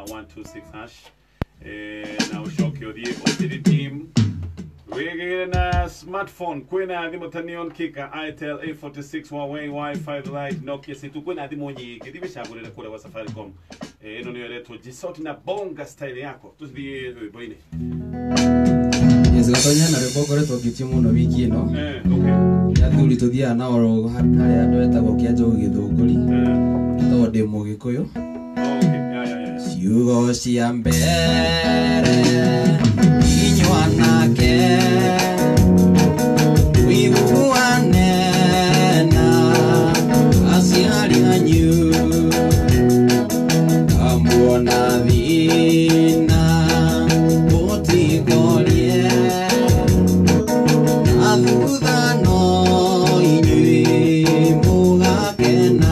*126# na ushoke odie OTD team wege na smartphone kwena thimo tanion kika Itel A46 Huawei Wi-Fi Lite Nokia situ kwena thimo nyingi dibishagurira kure wa Safaricom eno niyo leto jisoti na bonga style yako tuthie boine Gatonya na rebokore togiti muno wiki ino okay yathuri tuthia na oro hari andu etagwo kianjo githunguri to ndi mugikuyu ciugo cia mbere inywa nake wiguane na aciari anyu amwona thina utikorie athutano inyui mugakena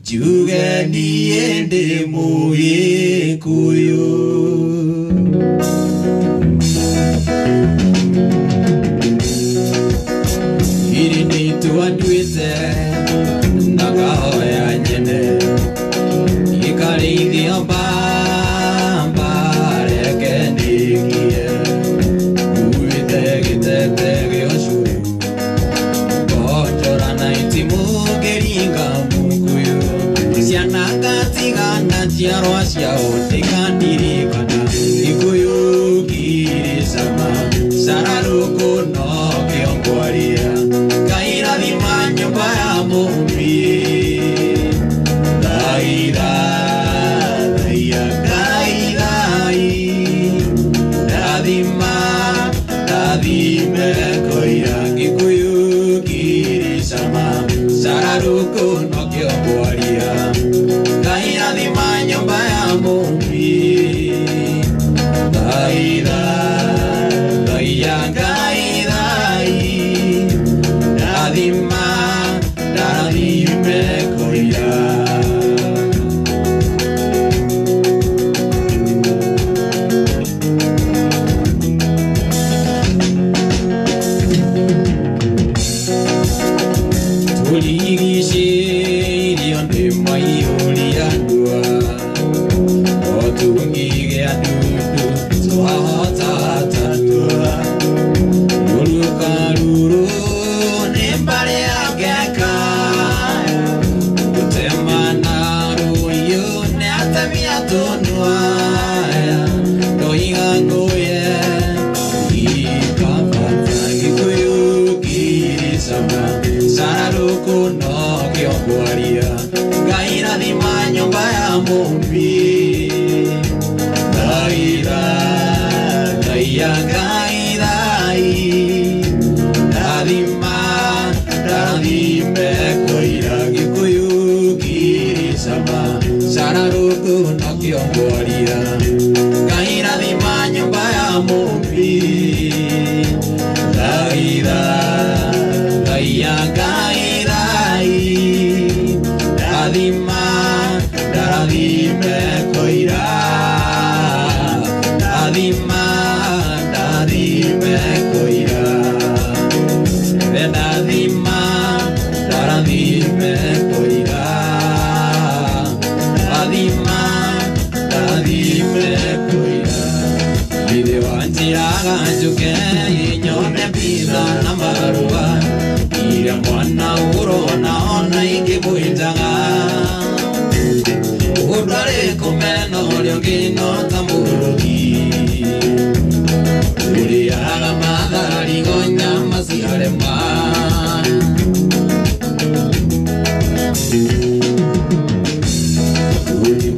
You njuge niĩ ndĩ Mũgĩkũyũ. Iri nĩitua nduĩte na ngahoya nyene gĩkarĩithia mbamba reke ndĩkie nguĩte gĩtete gĩa ũcũrũ ngonjorana itimũ ngĩringa Mũkũyũ ciana ngatigana njiarwa ciao ndikandirikana Gĩkũyũ kĩrĩ cama cararũkũ no kĩo ngwaria kairathima nyũmba ya mũmbi thaitha thaia ngaithai ndathima ndathime koira Gĩkũyũ kĩrĩ cama cararũkũ no kĩo ngwaria kairathima nyũmba ya mũmbi thaitha thaia ngaithai ndathima ndathime koira. Tuligicĩirio nĩ maiyũria ndua otungigĩa ndundu twahota tatua rũruka ruru nĩ mbarĩ angeka gũtemana rũiyũ nĩ atemia tũnuaya ndoiga ngũye ikabata Gĩkũyũ kĩrĩ cama cararũkũ no kĩo ngwaria ngairathima nyũmba ya mũmbi thaitha thaia ngaithai ndathima ndathime koira Gĩkũyũ kĩrĩ cama cararũkũ no kĩo ngwaria ngairathima nyũmba ya mũmbi thaitha thaia ngaithai ndathima ndathime koira ndathima ndathime koira ndathima ndathime koira ndathima ndathime koira ithe wanjĩraga njũke nyone pizza na marũa iria mwana ũrona ona ingĩmwĩnjaga ũndwarĩ kũmena ũrĩa ũngĩ no ta mũrũgi ũrĩaga matharigo nyama ciarema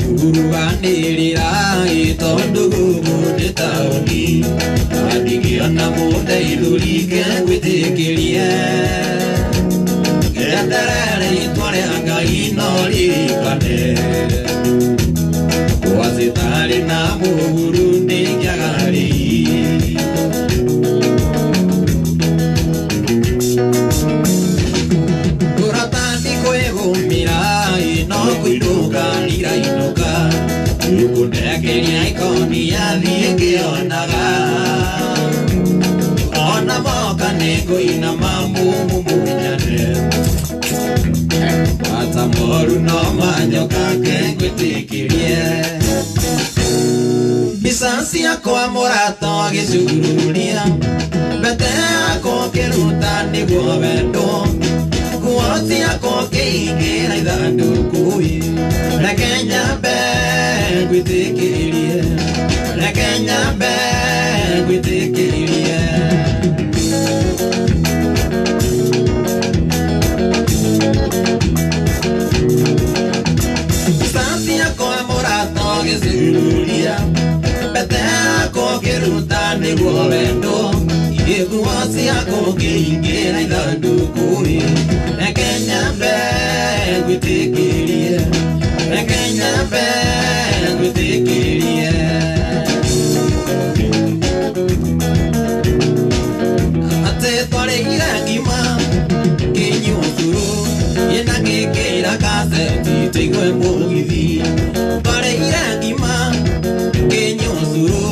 ũrĩkuruganĩrĩra tondũ gũkũ nĩ taũni ndigĩona mũndeithũri ngwĩtĩkĩrie ngenderere rĩtwa rĩa Ngai no ririkane kwatĩ tarĩ na mũhuru ndingĩaga kũrata ndikwĩgũmĩra no kũinũka ndirainũka gũkũndekeria ikoni yathiĩ ngĩonaga ona moka nĩ ngũinama mumunyane bata moru no manyoka ke ngwĩtĩkĩrie mbica ciakwa mũrata gĩcururia mbete yakwa kĩruta nĩguo wendo nguo ciakwa kĩingĩra ithandũkũ-ĩ reke nyambe ngwĩtĩkĩrie reke nyambe ngwĩtĩkĩrie mbica yakwa mũrata gĩcururia mbete yakwa kĩruta nĩguo wendo nguo ciakwa kĩingĩra ithandũkũ-ĩ reke nyambe ngwĩtĩkĩrie reke nyambe ngwĩtĩkĩrie atĩ twarĩire ngima kĩnyua cũrũ ĩna gĩkĩra kaseti tũigue mugithi pare irangima kenyo suru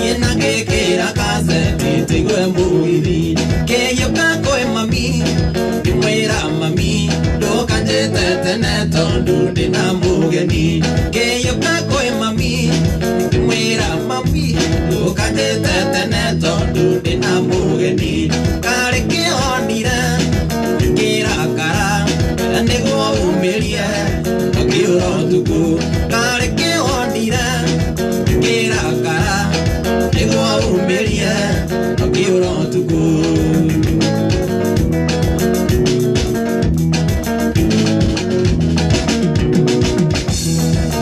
yena kekera kaseti tigwe mugithi keyo kako mami mwera mami doka jete tene tondu dina mugeni keyo kako mami mwera mami doka jete tene tondu dina mugeni kare ke ondira kera kara nego umelia okiro tuku kare ke ondira kera kara nego umelia okiro tuku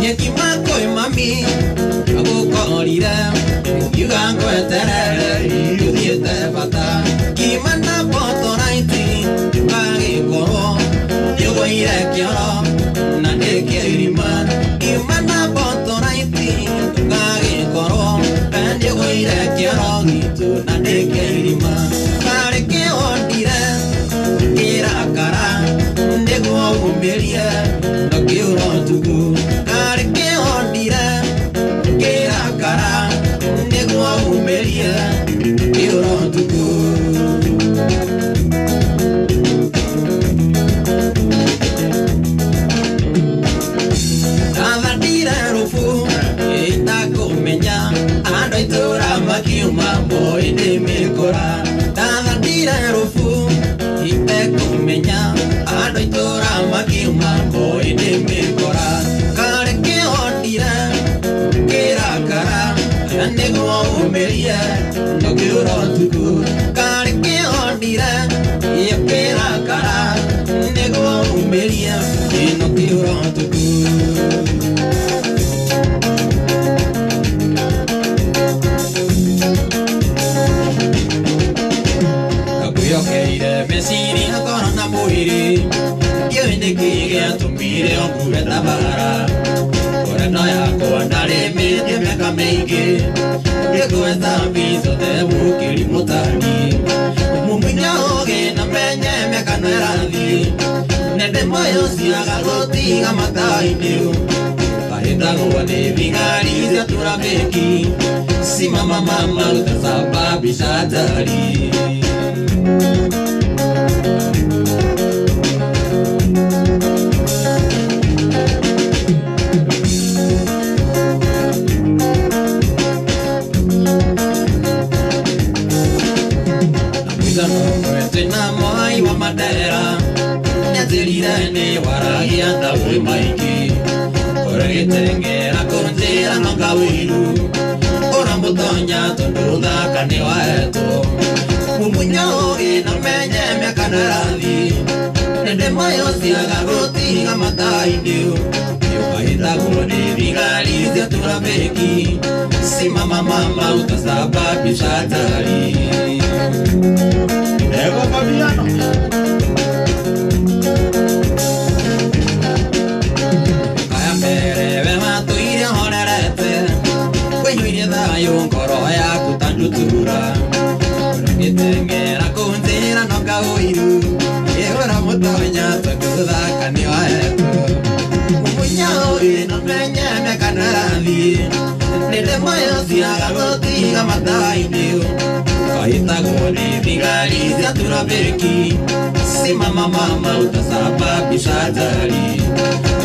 yekimako mami agokorira yugango etere yudiete bata kimana potoraiti bagikoro yogoire kioro nandeke irima kimana potoraiti bagikoro yogoire kioro gitu nandeke irima kare ke ondira kira kara ndego umbelia nokiro tugu kare ke ondira kira kara ndego umbelia kiro tugu mambo ine mikora tadira rufu ite kumenya ado itora maki mambo ine mikora kare ke ondira kera kara nego umeria no kiro tuku kare ke ondira kera kara nego umeria no kiro tuku mesiri akona muiri yo indiki ya tumire okure tabara ora no ya ko andare me de meka meike yego etabizo de bukiri mutani mumunya oge na menye meka no radi ne de moyo si agaloti gamatai niu paita go de bingari ya turabeki si mama utasaba bisatari Tena mai wa madera nyazirira ne waragia da maiki ore tengera konjera no kawiru ora mutonya tonduda kane waeto mumunyo ina menye mekanarathi nende mayo siaga roti gamatai ndio yokaita gone vigari cia turabeki si mama utasaba bishatari Ego Fabiano. Kaya mere vema tuire honerete kwenye irie dayo nkoro ya kutanjutura kitengera kunzira no kawiru yehora mutonya tukutha kaniwa etu munyao ino menye mekanarathi nende moyo siaga goti gamatai ndio kaita gone vigari cia turabeki si mama utasaba bishatari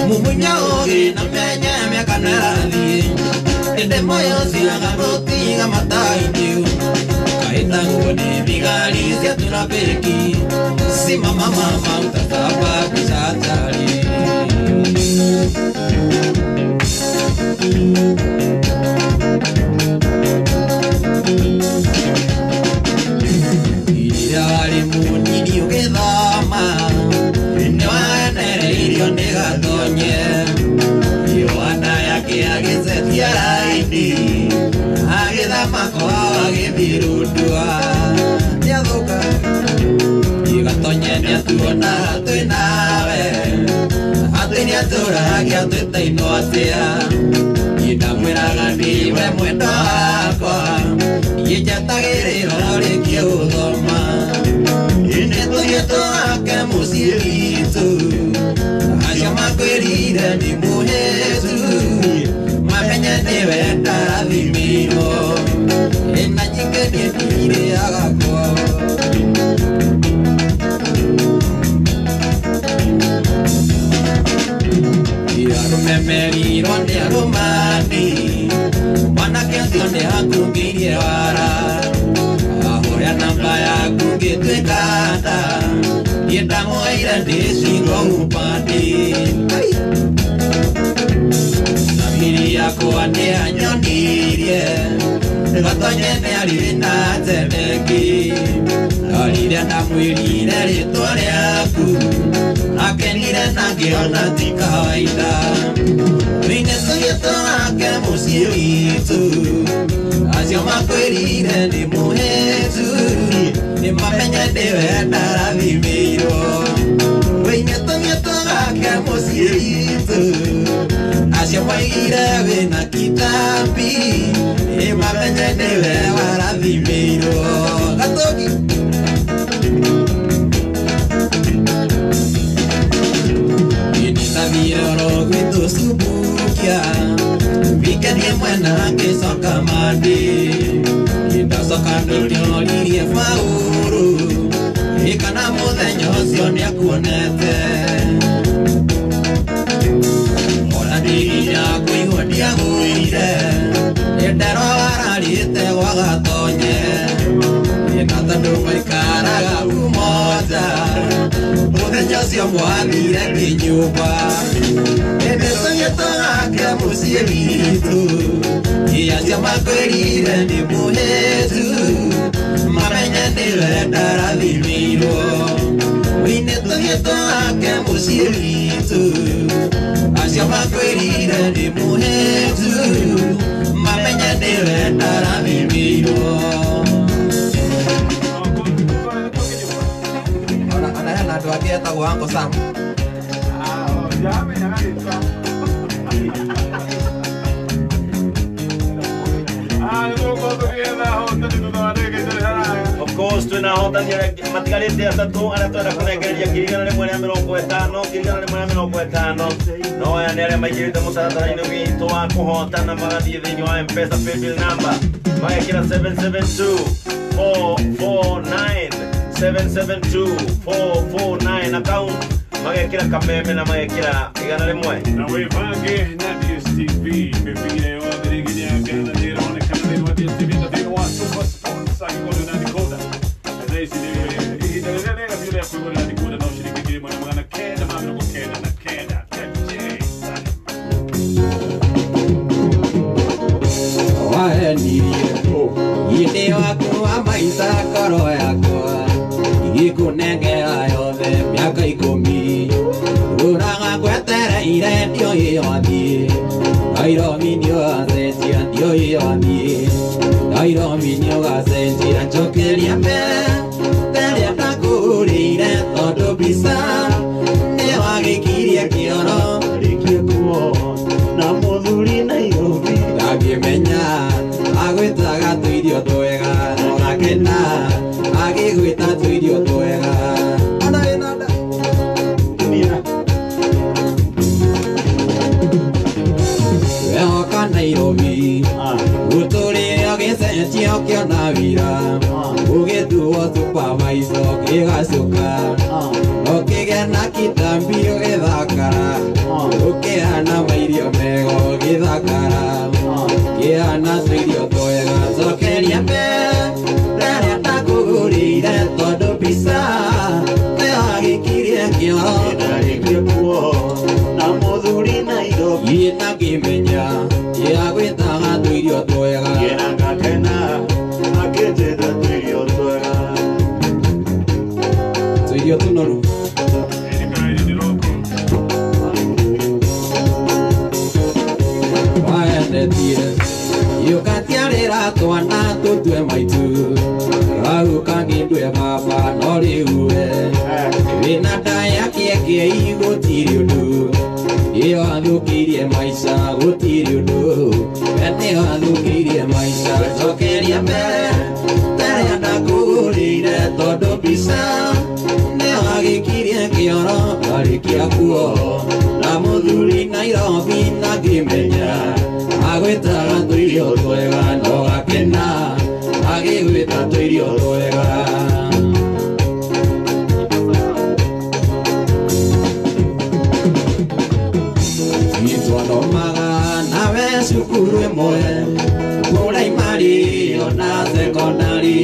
mumunya oge na menye mekanarathi nende moyo siaga goti gamatai ndio kaita gone vigari cia turabeki si mama utasaba bishatari Yari munini ugethama nwane irio ndigatonye Yohana yake agicetia raini agithama kwa agithirundua niathuka igatonye niatuona twinawe atwiniaturagia twitaino atia inamwiraga niwe mwendo wakwa yejatagiriro rikie uthoma ine tuthie twake muciĩ witũ acio makwĩrire nĩ mũhĩtu mamenye nĩ wenda rathimirwo na nyingĩ nĩ ndirĩaga kwao memerirwo nĩ arũmani mwanake ũcio nĩ akungĩirie wara ahũrĩa namba yaku ngĩtuĩka nda niĩ ndamũheire ndĩcirwo upande thamiri yakwa nĩ anyonirie gatonye nĩ arĩ na tendengi rĩrĩa ndamwĩrire rĩtwa rĩaku akenire na ngĩona ti kawaida wĩine tũgĩtũrake mũciĩ witũ acio makwĩrire nĩ mũhĩtu nĩ mamenye nĩ wenda rathimĩirwo wĩine tũgĩtũrake mũciĩ witũ acio maigire wĩna kitambi nĩ mamenye nĩ we warathimĩirwo gatũgi Viroro gwitũ subukia vikenie mwena ngĩcoka mandi ndacoka ndũririe fauru ikana mũthenya ũcio nĩakuonete ona ndinya kũigua ndiagũire ndero wararĩte gwa gatonye na tondũ maikaraga umoja mũthenya ũcio mwathire kĩnyũmba nĩtũgĩtũrake mũciĩ witũ acio makwĩrire nĩ mũhĩtu mamenye nĩ wenda rathimĩirwo wĩine tũgĩtũrake mũciĩ witũ acio makwĩrire nĩ mũhĩtu mamenye nĩ wenda rathimĩirwo andũ angĩ etagwo Uncle Sam Of course, tunahotania matigarĩte atatũ arĩa twenda kũnengereria 150 150 no aya nĩ arĩa maingĩrĩte mũtaratara-inĩ witũ wa kũhotana magathiĩ thĩinĩ wa M-Pesa paybill number magekĩra 772-449 account magekĩra kameme na magekĩra 100 na wĩbange na DSTV mĩbira yothe rĩngĩ nĩyonekana thĩinĩ wa DSTV na thĩinĩ wa super sponsor igũrũ na decoder na ici nĩ ihinda rĩrĩa rĩega biũ rĩa kũigũrĩra decoder na ũciringi 1,999 wahenirie inde waku wa maitha koro yakwa igĩkũnengera yothe mĩaka 10 ũraga ngwetereire ndioĩyothiĩ Nairobi nĩũgacenjia ndioĩyothiĩ Nairobi nĩũgacenjia njokeria mbere terĩa ndakũrĩire tondũ mbica nĩwagĩkirie kĩoro rĩkie kuohwo na mũthuri Nairobi ndangĩmenya agwĩtaga tũirio twega nogakena agĩgwĩta tũirio twega wehoka Nairobi gũtũrĩre ũgĩcenjia ũkĩona wĩra ũgĩtuo supervisor ũkĩgacũka ũkĩgĩa na kitambi ũgĩthakara ũkĩhana mairio mega ũgĩthakara ũkĩhana tũirio twega cokeria mbere rĩrĩa ndakũgũrĩire tondũ mbica nĩwagĩkirie kĩoro ndarĩkie kuohwo na mũthuri Nairobi na ngĩmenya agwĩtaga tũirio twega na ngakena akĩnjĩta tũirio twega tũirio tũnoru waendetie yũkatiarĩra twana tũtue maitũ gauka ngĩndue baba no rĩu we wĩna ndaya kĩengei gũtirĩ ũndũ ĩyo athũkĩirie maica gũtirĩ ũndũ nĩyo athũkĩirie maica cokeria mbere terĩa ndakũgũrĩire tondũ mbica nĩyo agĩkirie kĩoro arĩkia kuohwo ngimenya agwetaga tũirio twega no gakena agĩgwĩta tũirio twega itwathomaga nawe cukuru ĩmwe mũraimari ona sekondari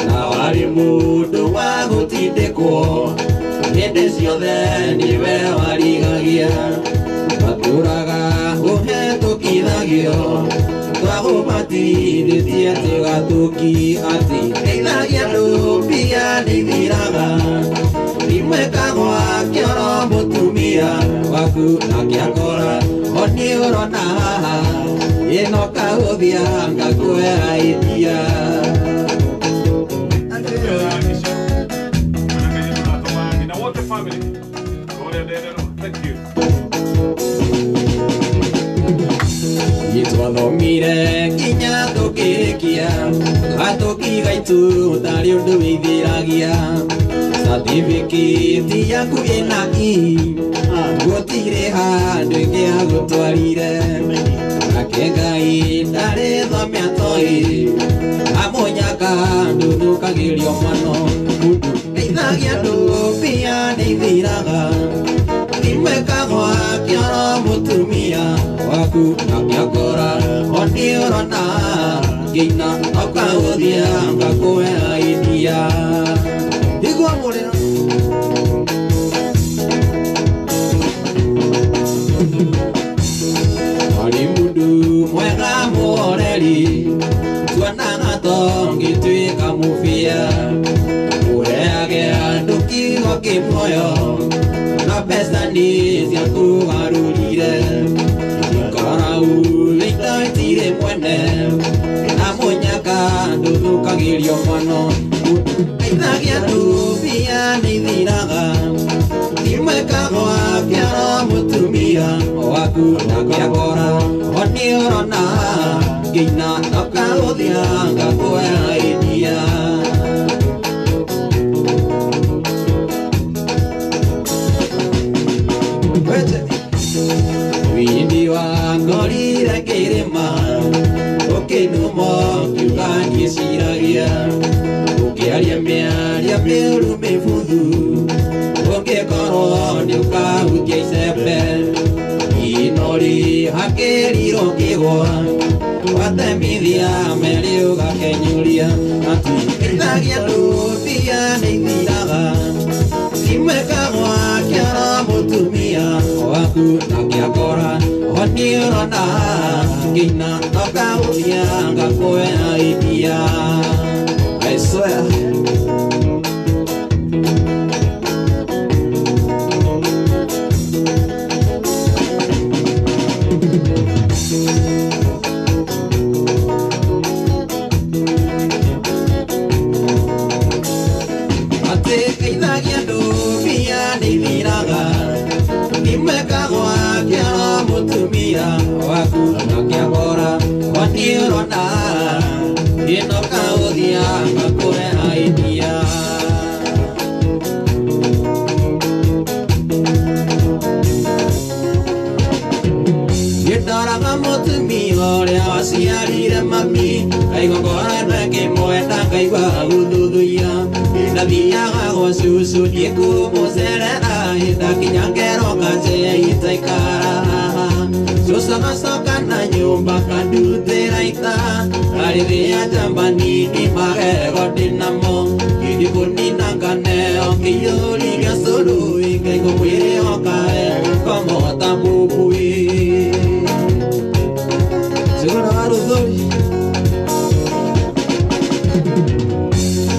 na warĩ mũndũ wa gũtindĩkwo hĩndĩ ciothe nĩwe warigagia matũraga ũhetũkithagio twagũbatithĩtie tĩgatũki atĩ ndeithagia andũ mbia nĩithiraga imwĩkagwa kĩoro mũtumia waku nakĩakora oni ũrona haha ĩno kaũthia ngakwĩra idia Itwathomire nginya tũkĩrĩkia gatũkiga itu tarĩ ũndũ wĩithĩragia certificate yaku ĩna gũtirĩ handũ ĩngĩagũtwarire nake Ngai ndarĩ thomia toĩ amũnyaka ndũthũkagĩrio mũno mũndũ ndeithagia andũ mbia nĩithiraga imwĩkagwa kĩoro mũtumia waku nakĩakora oni ũrona ngĩina ũkagũthia ngakũhera idia igua mũrĩro arĩ mũndũ mwega mũhoreri tuonaga tongĩtuĩka mũbia ũheage andũ kiugo kĩmuoyo na mbeca nĩ ciakũgarũrire ikorau ĩitoĩtire mwene na mũnyaka ndũthũkagĩrio mũno ndeithagia andũ mbia nĩithiraga imwĩkagwa kĩoro mũtumia waku nakĩakora oni ũrona ngĩina ũkagũthia ngakũhera idia windi wangorire kĩrĩma ũkĩnũmo kiuga ngĩciragia ũkĩaria mĩaria mĩũru mĩbuthu ũngĩkorwo nĩũkahutia icembe inori hakĩrirwo kĩgwa watemithia merĩ ũgakenyũria ati ndeithagia andũ mbia nĩithiraga imwĩkagwa kĩoro mũtumia waku nakĩakora oni ũrona ngĩina ũkagũthia ngakũhera idia I swear imwĩkagwa kĩoro mũtumia waku nakĩakora oni ũrona ĩno kaũthia ngakũhera idia gĩtaraga mũtumia ũrĩa waciarire mami kaigongora kĩmwenda ngaigua gũthũthũia ndathiaga gwa cucu ndĩkũmũcerera ndakinya ngero kanjĩa itaikara cucu agacoka na nyũmba kandutĩra ita arĩthĩa njambanini magego ndĩnamo ndikũnina nganeo kĩiyũri gĩa cũrũĩ ngaigua mwĩrĩ okae komota mũbui cũra wa rũthũri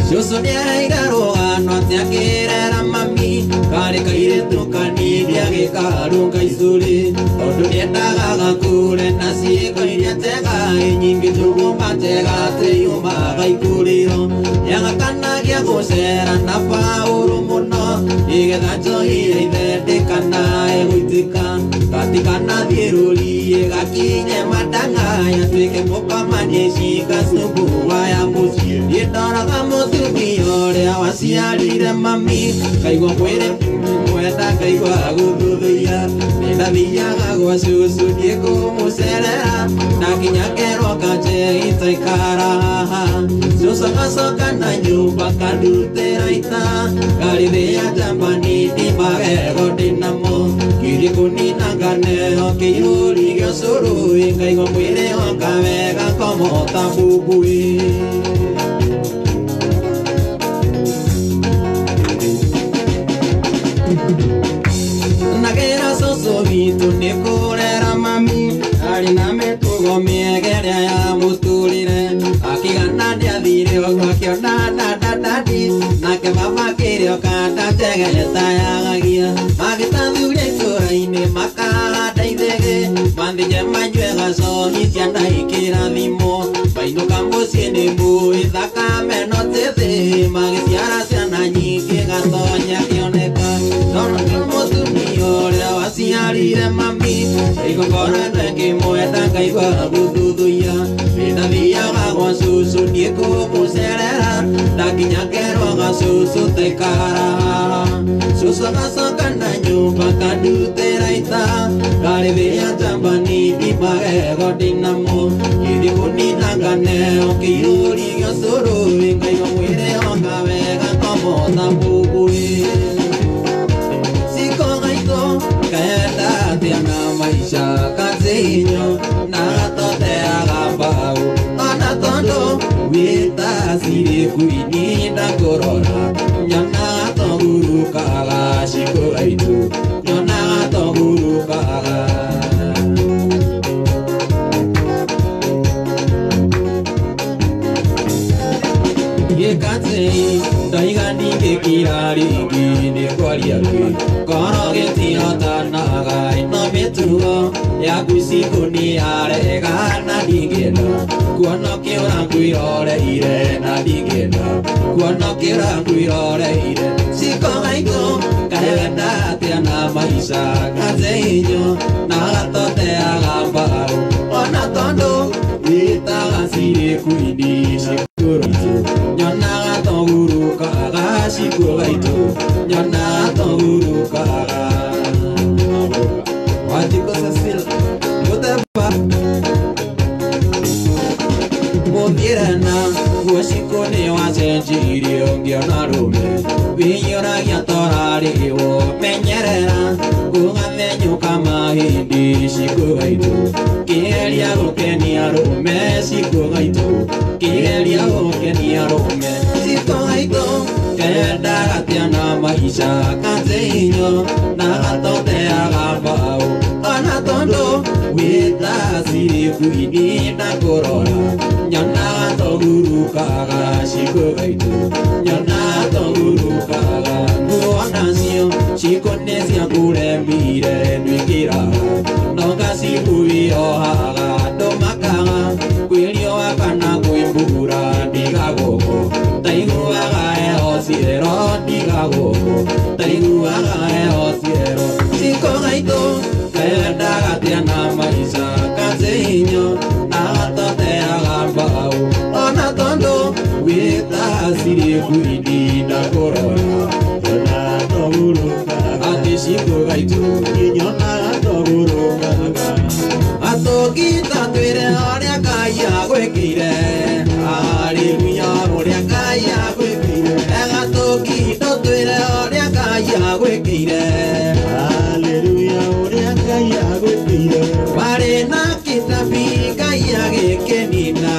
cucu nĩaheire rũgano atĩ akĩrera mami karĩ kairĩtu kanini agĩkarũnga icũrĩ tondũ nĩendaga gakũre na ciĩko iria njega nyingĩ thuguma njega atĩ yumaga ikũrĩro nĩagakanagia gũcera na Paũlũ mũno nĩgetha njohi ĩithendĩkana egũitĩka Katikana thiruri gakinye matangaya twike mukamanye cika subu waya muci Yetoraga mutumia uria waciarire mami kaigua mwire mwenda kaigua guthuthuria Ndathiaga gwa cucu ndikumucerera ndakinya kerwo kanje itaikara haha Cucu agacoka na nyumba kandutira ita ngarithia njambani ndimagego ndinamo Kiri kunina nganeo kiiruri gio curu ngaigua mwire wanga wega komota bubui Nagera cucu witu nikurera mami ari na mitugo miegeria ya muturire akigana ndiathire ogwo akiona ndandandandi nake baba kirio kanda tegeta yagagia magitathure itũra-inĩ makahanda ithege mathige manyue gacohi ciana ikĩrathimo mainũka mũciĩ nĩ mbũĩ thakame no tĩthĩ magĩciara ciana nyingĩ gatonya kĩoneka nono nĩ mũtumia ũrĩa waciarire mami igongona ngĩmwenda ngaigua gũthuthuia ndathiaga gwa cucu ndikũmũcerera ndakinya kerwo gacucu taikara cucu agacoka na nyũmba kandutĩra ita ngarĩthĩa njambani ndimagego ndinamo githĩ kũnina nganeo kĩirũri gĩa cũrũ ngaigua mwĩrĩ wanga wega komota mbũmbũĩ Siko gaito kenda atĩa na maica kanjĩinyo na gatoteaga mbaũ ona tondũ wĩtacirĩ kuini ndakũrora nyonaga togurukaga ciko gaitũ nyonaga togurukaga Gĩkatĩ ndaiga ndingĩkira ringi nĩ kwaria kĩ korwo gĩtihotanaga ĩno mĩtugo yaku cikũni yarega na ndingĩenda kuona kĩũra ngwĩroreire na ndingĩenda kuona kĩũra ngwĩroreire ciko gaitũ karenda atĩa na maica kanjĩinyo na gatoteaga mbaũ ona tondũ wĩtaga cirĩ kuini cikũrũitũ nyonaga togurukaga ciko gaitũ nyonaga togurukaga Wajiko Cecil Gũthemba mũthirana guociko nĩ wacenjirie ũngĩona rũme wĩiyũragia torarĩwo menyerera gũgathenyũka mahĩndĩ ciko gaitũ kĩgeria gũkenia rũme ciko gaitũ kĩgeria gũkenia rũme ciko gaitũ kendaga atĩa na maica kanjĩinyo na gatoteaga mbaũ ona tondũ wĩtacirĩ kuini ndakũrora nyonaga togurukaga ciko gaitũ nyonaga togurukaga nguo nacio ciko nĩ ciakũremire ndwĩkĩraga no ngacikuiohaga ndũmakaga kwĩriũa kana kwĩmbura ndigagũkũ taiguaga heho ciero ndigagũkũ taiguaga heho ciero ciko gaitũ kendaga atĩa na maica kanjĩinyo na gatoteaga mbaũ ona tondũ wĩtacirĩ kuini ndakũrora nyonaga togurukaga atĩ ciko gaitũ nyonaga togurukaga atũngita twĩre ũrĩa Ngai agwĩkĩire haleluya ũrĩa Ngai agwĩkĩire egatũngita twĩre ũrĩa Ngai agwĩkĩire haleluya ũrĩa Ngai agwĩkĩire warĩ na kĩtabi Ngai agĩkĩnina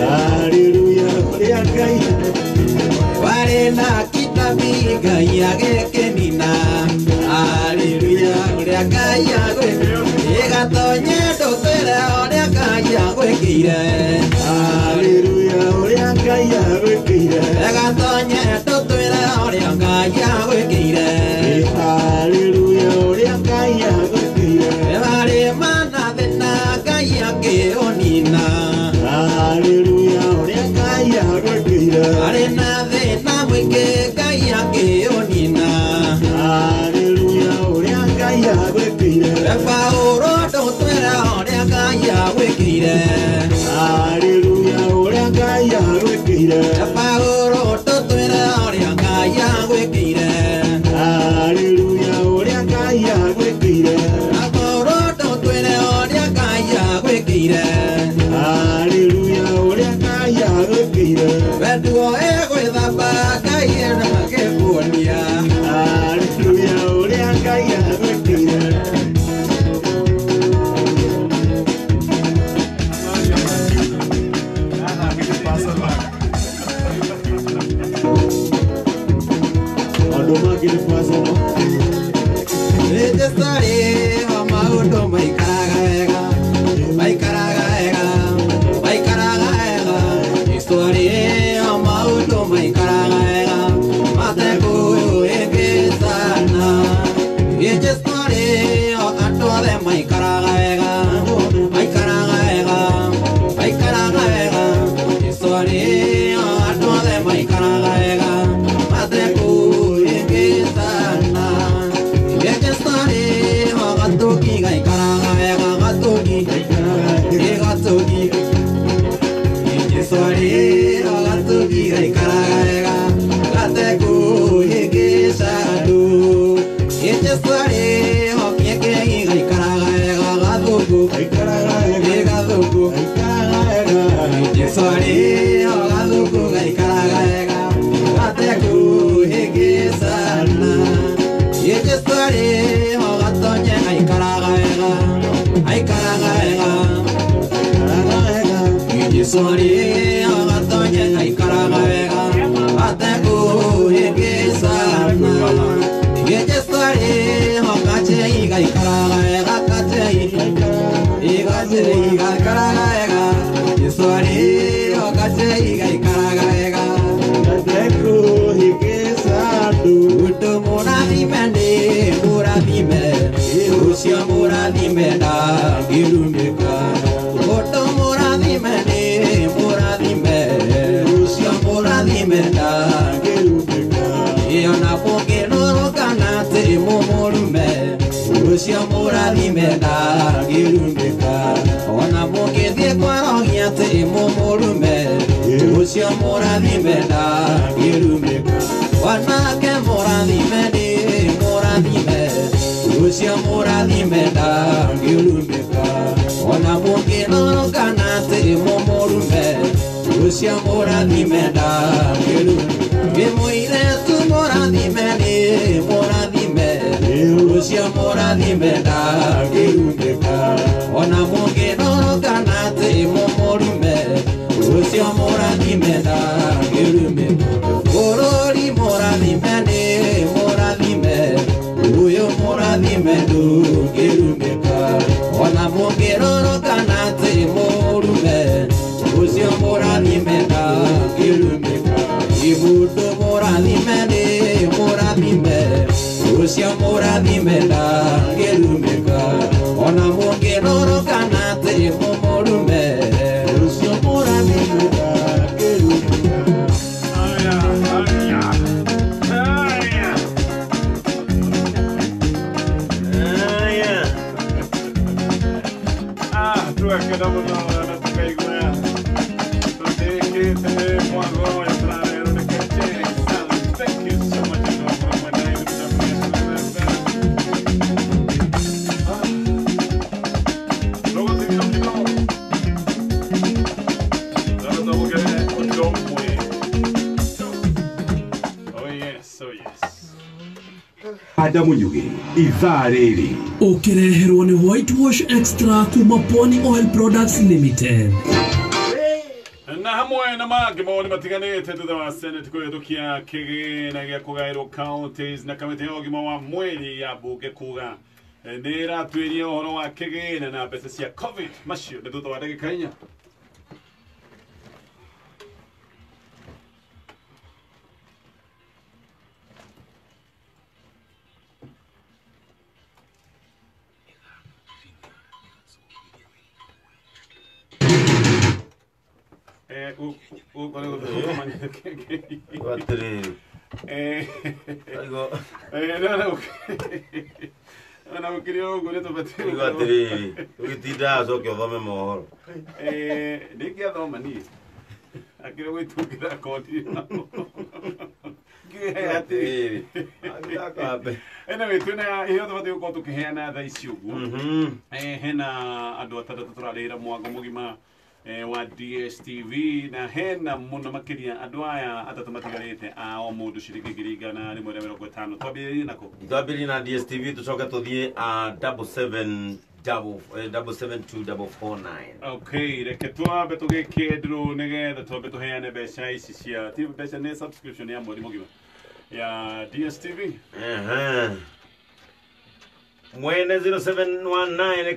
haleluya ũrĩa Ngai warĩ na kĩtabi Ngai agĩkĩnina haleluya ũrĩa Ngai agwĩkĩire ĩgatonye ndũtwĩre ũrĩa Ngai agwĩkĩire haleluya ũrĩa Ngai agwĩkĩire ĩgatonye ndũtwĩre ũrĩa Ngai agwĩkĩire haleluya ũrĩa Ngai agwĩkĩire warĩ manathĩ na Ngai akĩũnina haleluya ũrĩa Ngai agwĩkĩire warĩ na thĩna mũingĩ Ngai akĩũnina haleluya ũrĩa Ngai agwĩkĩire gwikire Pauro tutwire oria Ngai agwikire Hallelujah oria Ngai agwikire Pauro tutwire oria Ngai agwikire Hallelujah oria Ngai agwikire Weduo egwithamba Ngai ena magekuonia Hallelujah oria Ngai agwikire Sorry, agatonye aikaraga wega ateko higisana Yeje sorry, okache igaikaraga wega kache igaikaraga wega Sorry, okache igaikaraga wega ateko higisana Uto moradi mende moradi me Usya moradi menda girumika Uto moradi mende Menda gerubeka Iona poke no kanate momorume Usia moradi menda gerubeka Ona poke de kwarogiate momorume Usia moradi menda gerubeka Ona ke moradi me Usia moradi menda gerubeka Ona poke no kanate momorume Usia moradi menda gelu Gemoire tu moradi me Usia moradi menda gelu deka Ona moge no kanate momorume Usia moradi menda gelu me Orori moradi me Uyo moradi mendu gelu deka Ona moge no kanate morume Usia moradi menda girumeka Ibuto moradi me Usia moradi menda girumeka Ona moge noro kanate momorume Usia moradi menda girumeka Tu é que não Thank you so much for my name. Oh yes. Adamu Nyugi, idhaa rĩrĩ ũkĩreherwo nĩ Whitewash Extra kuma Pwani Oil Products Limited. Na hamwe na mangĩ maũndũ matiganĩte thutha wa Senate kũhĩtũkia kĩgĩna gĩa kũgaĩrwo counties na kamĩtĩ ya ũgima wa mwĩrĩ ya mbunge kuga nĩ ĩratuĩria ũhoro wa kĩgĩna na mbeca cia COVID macio nĩ thutha wa ndagĩka 4. Ana queria o goleiro bater. Ugitinda soke thome mohoro. Ndiki athoma ni. akire gwitungira kodi Ati. Anyway, tuna hiyo tofauti uko tukiheana tha ici uguo hena andu atandatu turarira mwango mugima wa DSTV na hena muno makiria andu aya atatu matigarite a o mundu ciringi 150 twambiririe nako twambiririe na DSTV tucoke tuthie a 77249. Okay, reke twambe tugike ndru nigetha twambe tuheane mbeca ici cia ti mbeca ni subscription ya mweri mugima ya DSTV Mwene 0719